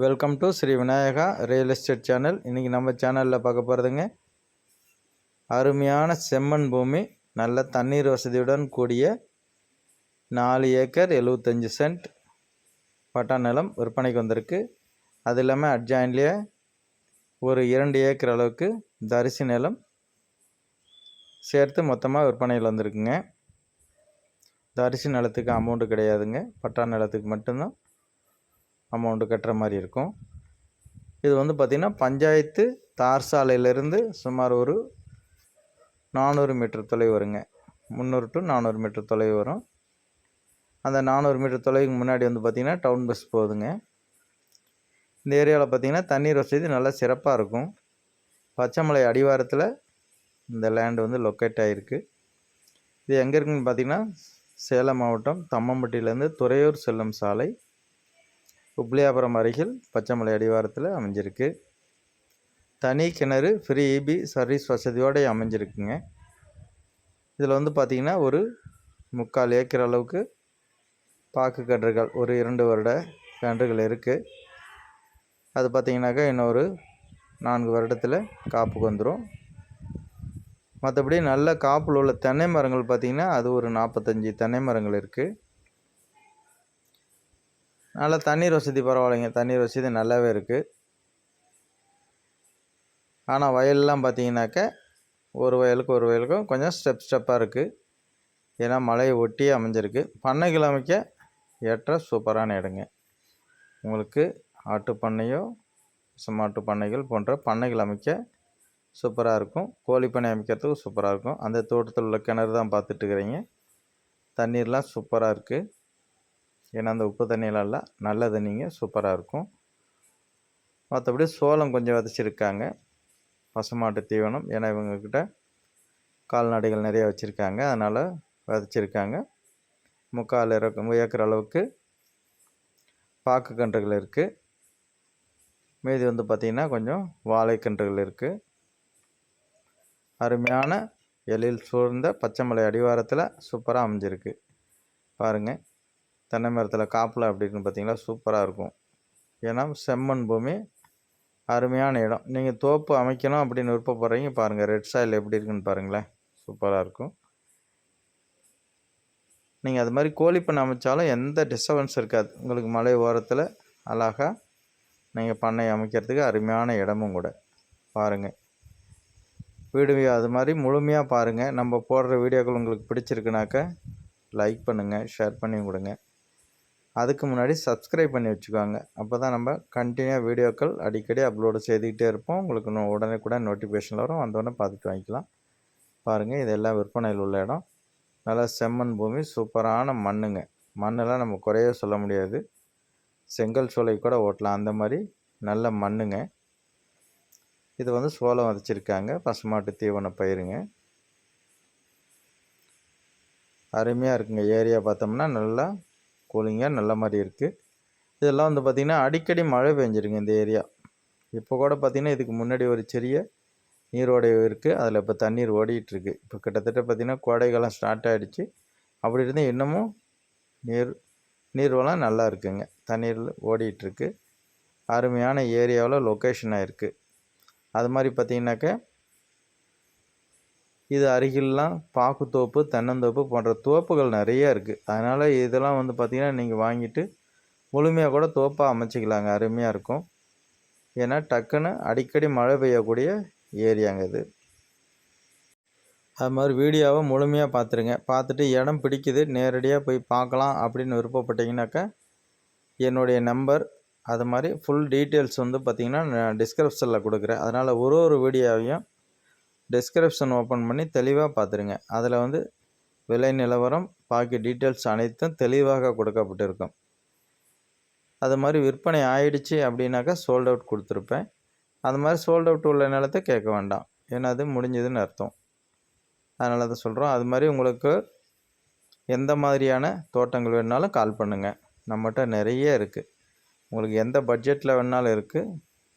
Welcome to Shri Vinayaka real estate channel. இன்றைக்கி நம்ம சேனலில் பார்க்க போகிறதுங்க அருமையான செம்மண் பூமி, நல்ல தண்ணீர் வசதியுடன் கூடிய 4 ஏக்கர் 75 சென்ட் பட்டா நிலம் விற்பனைக்கு வந்திருக்கு. அது இல்லாமல் அட்ஜாயின்லேயே ஒரு 2 ஏக்கர் அளவுக்கு தரிசு நிலம் சேர்த்து மொத்தமாக விற்பனையில் வந்திருக்குங்க. தரிசு நிலத்துக்கு அமௌண்ட்டு கிடையாதுங்க, பட்டா நிலத்துக்கு மட்டும்தான் அமௌண்ட்டு கட்டுற மாதிரி இருக்கும். இது வந்து பார்த்திங்கன்னா பஞ்சாயத்து தார் சாலையிலேருந்து சுமார் ஒரு 400 மீட்டர் தொலைவு வருங்க. 300 to 400 மீட்டர் தொலைவு வரும். அந்த 400 மீட்டர் தொலைவுக்கு முன்னாடி வந்து பார்த்திங்கன்னா டவுன் பஸ் போகுதுங்க. இந்த ஏரியாவில் பார்த்திங்கன்னா தண்ணீர் வசதி நல்லா சிறப்பாக இருக்கும். பச்சைமலை அடிவாரத்தில் இந்த லேண்டு வந்து லொக்கேட் ஆகிருக்கு. இது எங்கே இருக்குதுன்னு பார்த்திங்கன்னா சேலம் மாவட்டம் தம்மம்பட்டியிலேருந்து துறையூர் செல்லும் சாலை உப்ளியாபுரம் அருகில் பச்சைமலை அடிவாரத்தில் அமைஞ்சிருக்கு. தனி கிணறு, ஃப்ரீ இபி சர்வீஸ் வசதியோடு அமைஞ்சிருக்குங்க. இதில் வந்து பார்த்திங்கன்னா ஒரு 3/4 ஏக்கர் அளவுக்கு பாக்கு கன்றுகள், ஒரு 2 வருட கன்றுகள் இருக்குது. அது பார்த்திங்கனாக்கா இன்னொரு 4 வருடத்தில் காப்புக்கு வந்துடும். மற்றபடி நல்ல காப்பில் உள்ள தென்னை மரங்கள் பார்த்திங்கன்னா அது ஒரு 45 தென்னை மரங்கள் இருக்குது. நல்லா தண்ணீர் வசதி பரவாயில்லைங்க, தண்ணீர் வசதி நல்லாவே இருக்குது. ஆனால் வயல்லாம் பார்த்தீங்கன்னாக்க ஒரு வயலுக்கும் கொஞ்சம் ஸ்டெப்பாக இருக்குது. ஏன்னா மலையை ஒட்டியே அமைஞ்சிருக்கு. பண்ணைகள் அமைக்க ஏற்ற சூப்பரான இடங்க. உங்களுக்கு ஆட்டு பண்ணையோ மாட்டு பண்ணைகள் போன்ற பண்ணைகள் அமைக்க சூப்பராக இருக்கும். கோழி பண்ணை அமைக்கிறதுக்கு சூப்பராக இருக்கும். அந்த தோட்டத்தில் உள்ள கிணறு தான் பார்த்துட்டு இருக்கிறீங்க. தண்ணீர்லாம் சூப்பராக இருக்குது. ஏன்னா அந்த உப்பு தண்ணியெலாம் இல்லை, நல்ல தண்ணிங்க, சூப்பராக இருக்கும். மற்றபடி சோளம் கொஞ்சம் விதைச்சிருக்காங்க, பசுமாட்டு தீவனம். ஏன்னா இவங்கக்கிட்ட கால்நடைகள் நிறைய வச்சுருக்காங்க, அதனால் விதைச்சிருக்காங்க. 3/4 ஏக்கர் அளவுக்கு பாக்கு கன்றுகள் இருக்குது. மீதி வந்து பார்த்திங்கன்னா கொஞ்சம் வாழைக்கன்றுகள் இருக்குது. அருமையான எழில் சூழ்ந்த பச்சைமலை அடிவாரத்தில் சூப்பராக அமைஞ்சிருக்கு. பாருங்கள், தென்னை மரத்தில் காப்பில் அப்படி இருக்குன்னு பார்த்தீங்களா, சூப்பராக இருக்கும். ஏன்னா செம்மண் பூமி, அருமையான இடம். நீங்கள் தோப்பு அமைக்கணும் அப்படின்னு விருப்பப்படுறீங்க, பாருங்கள் ரெட் சாயில் எப்படி இருக்குன்னு பாருங்களேன், சூப்பராக இருக்கும். நீங்கள் அது மாதிரி கோழிப்பண்ணை அமைச்சாலும் எந்த டிஸ்டர்பன்ஸ் இருக்காது. உங்களுக்கு மலை ஓரத்தில் அழகாக நீங்கள் பண்ணை அமைக்கிறதுக்கு அருமையான இடமும் கூட. பாருங்கள், வீடு அது மாதிரி முழுமையாக பாருங்கள். நம்ம போடுற வீடியோக்கள் உங்களுக்கு பிடிச்சிருக்குனாக்கா லைக் பண்ணுங்கள், ஷேர் பண்ணி கொடுங்க. அதுக்கு முன்னாடி சப்ஸ்கிரைப் பண்ணி வச்சுக்கோங்க. அப்போ தான் நம்ம கண்டினியூவாக வீடியோக்கள் அடிக்கடி அப்லோடு செய்துக்கிட்டே இருப்போம். உங்களுக்கு உடனே கூட நோட்டிஃபிகேஷன் வரும், வந்தோடனே பார்த்துட்டு வாங்கிக்கலாம். பாருங்கள், இதெல்லாம் விற்பனையில் உள்ள இடம். நல்லா செம்மண் பூமி, சூப்பரான மண்ணுங்க. மண்ணெல்லாம் நம்ம குறைய சொல்ல முடியாது, செங்கல் சோலை கூட ஓட்டலாம், அந்த மாதிரி நல்ல மண்ணுங்க. இது வந்து சோளம் விதைச்சிருக்காங்க, பசுமாட்டு தீவன பயிருங்க. அருமையாக இருக்குங்க. ஏரியா பார்த்தோம்னா நல்லா கூலிங்காக நல்ல மாதிரி இருக்குது. இதெல்லாம் வந்து பார்த்திங்கன்னா அடிக்கடி மழை பெஞ்சிருங்க இந்த ஏரியா. இப்போ கூட பார்த்திங்கன்னா இதுக்கு முன்னாடி ஒரு சிறிய நீரோடை இருக்குது, அதில் இப்போ தண்ணீர் ஓடிட்டுருக்கு. இப்போ கிட்டத்தட்ட பார்த்திங்கன்னா கோடைக்காலம் ஸ்டார்ட் ஆகிடுச்சு. அப்படி இருந்தால் இன்னமும் நீர்வளம் நல்லா இருக்குங்க, தண்ணீரில் ஓடிட்டுருக்கு. அருமையான ஏரியாவில் லொக்கேஷன் ஆகிருக்கு. அது மாதிரி பார்த்திங்கனாக்க இது அருகில்லாம் பாக்குத்தோப்பு, தென்னந்தோப்பு போன்ற தோப்புகள் நிறைய இருக்குது. அதனால் இதெல்லாம் வந்து பார்த்திங்கன்னா நீங்கள் வாங்கிட்டு முழுமையாக கூட தோப்பாக அமைச்சிக்கலாங்க, அருமையாக இருக்கும். ஏன்னா டக்குன்னு அடிக்கடி மழை பெய்யக்கூடிய ஏரியாங்க இது. அது மாதிரி வீடியோவை முழுமையாக பார்த்துருங்க. பார்த்துட்டு இடம் பிடிக்குது, நேரடியாக போய் பார்க்கலாம் அப்படின்னு விருப்பப்பட்டீங்கன்னாக்கா என்னுடைய நம்பர், அது மாதிரி ஃபுல் டீட்டெயில்ஸ் வந்து பார்த்திங்கன்னா நான் டிஸ்கிரிப்ஷனில் கொடுக்குறேன். அதனால் ஒரு வீடியோவையும் டிஸ்கிரிப்ஷன் ஓப்பன் பண்ணி தெளிவாக பார்த்துருங்க. அதில் வந்து விலை நிலவரம், பாக்கி டீட்டெயில்ஸ் அனைத்தும் தெளிவாக கொடுக்கப்பட்டிருக்கும். அது மாதிரி விற்பனை ஆயிடுச்சு அப்படின்னாக்கா சோல்ட் அவுட் கொடுத்துருப்பேன். அது மாதிரி சோல்ட் அவுட் உள்ள நிலத்தை கேட்க வேண்டாம், ஏன்னா அது முடிஞ்சதுன்னு அர்த்தம். அதனால தான் சொல்கிறோம். அது மாதிரி உங்களுக்கு எந்த மாதிரியான தோட்டங்கள் வேணுனாலும் கால் பண்ணுங்கள், நம்மகிட்ட நிறைய இருக்குது. உங்களுக்கு எந்த பட்ஜெட்டில் வேணுனாலும் இருக்குது,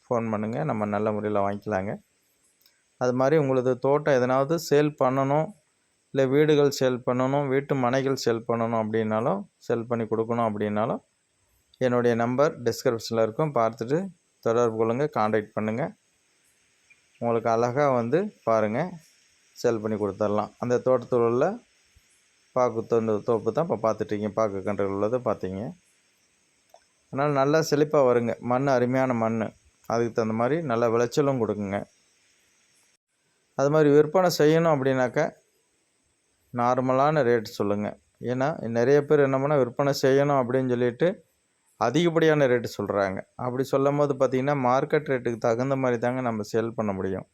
ஃபோன் பண்ணுங்கள், நம்ம நல்ல முறையில் வாங்கிக்கலாங்க. அது மாதிரி உங்களது தோட்டம் எதனாவது சேல் பண்ணணும், இல்லை வீடுகள் சேல் பண்ணணும், வீட்டு மனைகள் சேல் பண்ணணும் அப்படின்னாலும், சேல் பண்ணி கொடுக்கணும் அப்படின்னாலும் என்னுடைய நம்பர் டிஸ்கிரிப்ஷனில் இருக்கும், பார்த்துட்டு தொடர்பு கொள்ளுங்கள், காண்டாக்ட் பண்ணுங்கள். உங்களுக்கு அழகாக வந்து பாருங்கள், சேல் பண்ணி கொடுத்துடலாம். அந்த தோட்டத்தில் உள்ள பாக்கு தோப்பு தான் இப்போ பார்த்துட்டீங்க, பாக்கு கன்றுகள் உள்ளதை பார்த்தீங்க. அதனால் நல்லா செழிப்பாக வருங்க. மண் அருமையான மண், அதுக்கு தகுந்த மாதிரி நல்ல விளைச்சலும் கொடுக்குங்க. அது மாதிரி விற்பனை செய்யணும் அப்படின்னாக்கா நார்மலான ரேட் சொல்லுங்கள். ஏன்னா நிறைய பேர் என்ன பண்ணால் விற்பனை செய்யணும் அப்படின்னு சொல்லிட்டு அதிகப்படியான ரேட்டு சொல்கிறாங்க. அப்படி சொல்லும் போது பார்த்திங்கன்னா மார்க்கெட் ரேட்டுக்கு தகுந்த மாதிரி தாங்க நம்ம சேல் பண்ண முடியும்.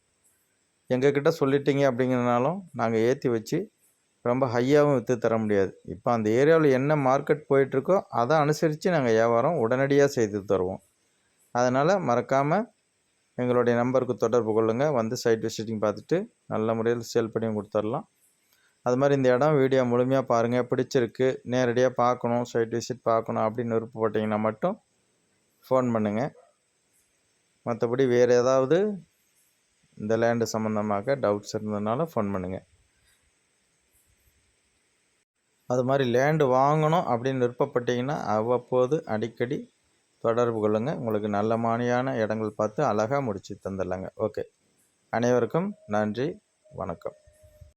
எங்கக்கிட்ட சொல்லிட்டீங்க அப்படிங்கிறனாலும் நாங்கள் ஏற்றி வச்சு ரொம்ப ஹையாகவும் விற்று தர முடியாது. இப்போ அந்த ஏரியாவில் என்ன மார்க்கெட் போயிட்டுருக்கோ அதை அனுசரித்து நாங்கள் வியாபாரம் உடனடியாக செய்து தருவோம். அதனால் மறக்காமல் எங்களுடைய நம்பருக்கு தொடர்பு கொள்ளுங்கள். வந்து சைட் விசிட்டிங் பார்த்துட்டு நல்ல முறையில் சேல் பண்ணியும் கொடுத்துடலாம். அது மாதிரி இந்த இடம் வீடியோ முழுமையாக பாருங்கள், பிடிச்சிருக்கு, நேரடியாக பார்க்கணும், சைட் விசிட் பார்க்கணும் அப்படின்னு விருப்பப்பட்டீங்கன்னா மட்டும் ஃபோன் பண்ணுங்கள். மற்றபடி வேறு ஏதாவது இந்த லேண்டு சம்மந்தமாக டவுட்ஸ் இருந்ததுனால ஃபோன் பண்ணுங்கள். அது மாதிரி லேண்டு வாங்கணும் அப்படின்னு விருப்பப்பட்டீங்கன்னா அவ்வப்போது அடிக்கடி தொடர்பு கொள்ளுங்கள். உங்களுக்கு நல்ல மாதிரியான இடங்கள் பார்த்து அழகாக முடித்து தந்துடலாங்க. ஓகே, அனைவருக்கும் நன்றி, வணக்கம்.